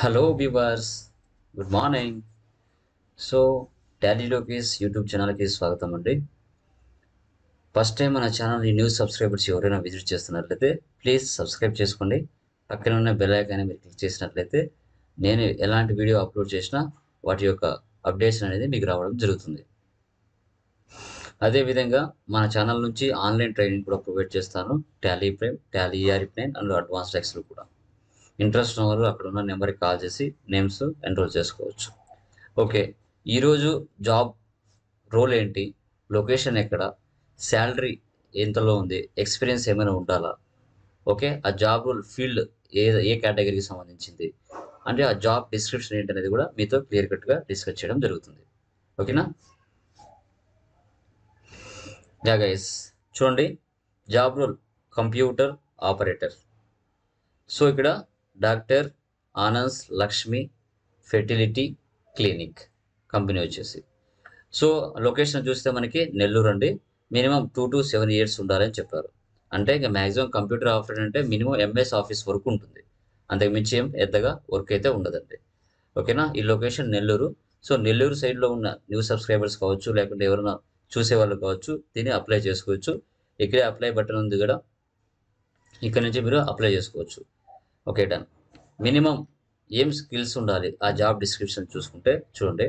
Hello viewers, good morning. So Tally Lokesh YouTube ఛానల్కి స్వాగతం అండి. ఫస్ట్ టైం మన ఛానల్ని న్యూ సబ్స్క్రైబర్స్ ఎవరైనా విజిట్ చేస్తున్నట్లయితే ప్లీజ్ సబ్స్క్రైబ్ చేసుకోండి. పక్కన ఉన్న బెల్ ఐకాన్ని మీరు క్లిక్ చేసినట్లయితే నేను ఎలాంటి వీడియో అప్లోడ్ చేసినా వాటి యొక్క అప్డేట్స్ అనేది మీకు రావడం జరుగుతుంది. అదేవిధంగా మన ఛానల్ నుంచి ఆన్లైన్ ట్రైనింగ్ కూడా ప్రొవైడ్ చేస్తాను. Tally prime, Tally ERP9 and advanced Excel కూడా. ఇంట్రెస్ట్ ఉన్న వాళ్ళు అక్కడ ఉన్న నెంబర్కి కాల్ చేసి నేమ్స్ ఎన్రోల్ చేసుకోవచ్చు. ఓకే, ఈరోజు జాబ్ రోల్ ఏంటి, లొకేషన్ ఎక్కడ, శాలరీ ఎంతలో ఉంది, ఎక్స్పీరియన్స్ ఏమైనా ఉండాలా, ఓకే, ఆ జాబ్ రోల్ ఫీల్డ్ ఏ కేటగిరీకి సంబంధించింది అంటే ఆ జాబ్ డిస్క్రిప్షన్ ఏంటనేది కూడా మీతో క్లియర్ కట్గా డిస్కస్ చేయడం జరుగుతుంది. ఓకేనా? గైస్ చూడండి, job role computer operator. So ఇక్కడ doctor Anand Lakshmi fertility clinic company వచ్చేసి. సో లొకేషన్ చూస్తే మనకి నెల్లూరు అండి. మినిమం 2 to 7 years ఉండాలని చెప్పారు. అంటే ఇంకా మ్యాక్సిమం కంప్యూటర్ ఆపరేటర్ అంటే మినిమం MS ఆఫీస్ వరకు ఉంటుంది, అంతకు మించి ఏం పెద్దగా వర్క్ అయితే ఉండదండి. ఓకేనా? ఈ లొకేషన్ నెల్లూరు. సో నెల్లూరు సైడ్లో ఉన్న న్యూ సబ్స్క్రైబర్స్ కావచ్చు, లేకుంటే ఎవరైనా చూసేవాళ్ళు కావచ్చు, దీన్ని అప్లై చేసుకోవచ్చు. ఇక్కడే అప్లై బటన్ ఉంది కూడా, ఇక్కడ నుంచి మీరు అప్లై చేసుకోవచ్చు. Okay, done. మినిమం ఏం స్కిల్స్ ఉండాలి ఆ జాబ్ డిస్క్రిప్షన్ చూసుకుంటే చూడండి,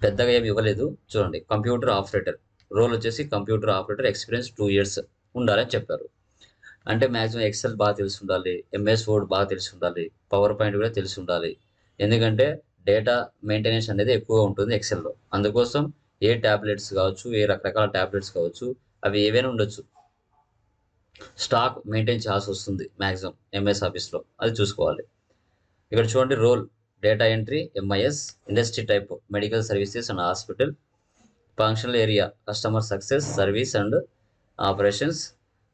పెద్దగా ఏమి ఇవ్వలేదు. చూడండి, కంప్యూటర్ ఆపరేటర్ రోల్ వచ్చేసి కంప్యూటర్ ఆపరేటర్, ఎక్స్పీరియన్స్ 2 years ఉండాలని చెప్పారు. అంటే మ్యాక్సిమం ఎక్సెల్ బాగా తెలిసి ఉండాలి, MS వర్డ్ బాగా తెలిసి ఉండాలి, పవర్ పాయింట్ కూడా తెలిసి ఉండాలి. ఎందుకంటే డేటా మెయింటెనెన్స్ అనేది ఎక్కువగా ఉంటుంది ఎక్సెల్లో. అందుకోసం ఏ ట్యాబ్లెట్స్ కావచ్చు, ఏ రకరకాల ట్యాబ్లెట్స్ కావచ్చు, అవి ఏవైనా ఉండొచ్చు, స్టాక్ మెయింటైన్ చేయాల్సి వస్తుంది మ్యాక్సిమం MS ఆఫీస్లో, అది చూసుకోవాలి. ఇక్కడ చూడండి, role data entry MIS, industry type medical services and hospital, functional area customer success service and operations,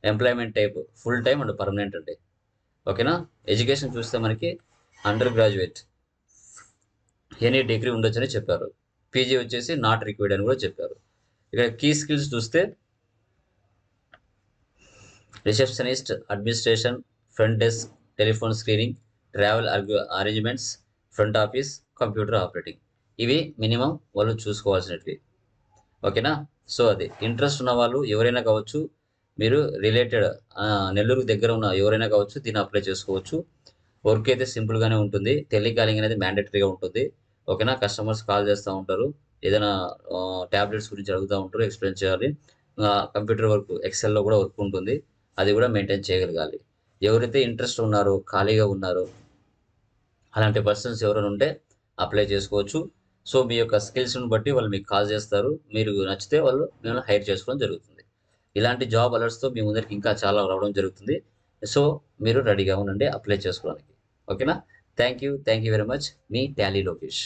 employment type full time and permanent అండి. ఓకేనా? ఎడ్యుకేషన్ చూస్తే మనకి అండర్ గ్రాడ్యుయేట్, ఎనీ డిగ్రీ ఉండొచ్చని చెప్పారు. PG వచ్చేసి నాట్ రిక్వైర్డ్ అని కూడా చెప్పారు. ఇక్కడ కీ స్కిల్స్ చూస్తే receptionist, administration, front desk, telephone screening, travel arrangements, front office, computer operating, ఇవి మినిమం వాళ్ళు చూసుకోవాల్సినవి. ఓకేనా? సో అది ఇంట్రెస్ట్ ఉన్న వాళ్ళు ఎవరైనా కావచ్చు, మీరు రిలేటెడ్ నెల్లూరు దగ్గర ఉన్న ఎవరైనా కావచ్చు, దీన్ని అప్లై చేసుకోవచ్చు. వర్క్ అయితే సింపుల్గానే ఉంటుంది. టెలికాలింగ్ అనేది మ్యాండేటరీగా ఉంటుంది. ఓకేనా? కస్టమర్స్ కాల్ చేస్తూ ఉంటారు, ఏదైనా ట్యాబ్లెట్స్ గురించి అడుగుతూ ఉంటారు, ఎక్స్ప్లెయిన్ చేయాలి. కంప్యూటర్ వర్క్, ఎక్సెల్లో కూడా వర్క్ ఉంటుంది, అది కూడా మెయింటైన్ చేయగలగాలి. ఎవరైతే ఇంట్రెస్ట్ ఉన్నారో, ఖాళీగా ఉన్నారో, అలాంటి పర్సన్స్ ఎవరైనా ఉంటే అప్లై చేసుకోవచ్చు. సో మీ యొక్క స్కిల్స్ని బట్టి వాళ్ళు మీకు కాల్ చేస్తారు, మీరు నచ్చితే వాళ్ళు మిమ్మల్ని హైర్ చేసుకోవడం జరుగుతుంది. ఇలాంటి జాబ్ అలర్ట్స్తో మీ ముందరికి ఇంకా చాలా రావడం జరుగుతుంది. సో మీరు రెడీగా ఉండండి అప్లై చేసుకోవడానికి. ఓకేనా? Thank you very much. Me Tally Lokesh.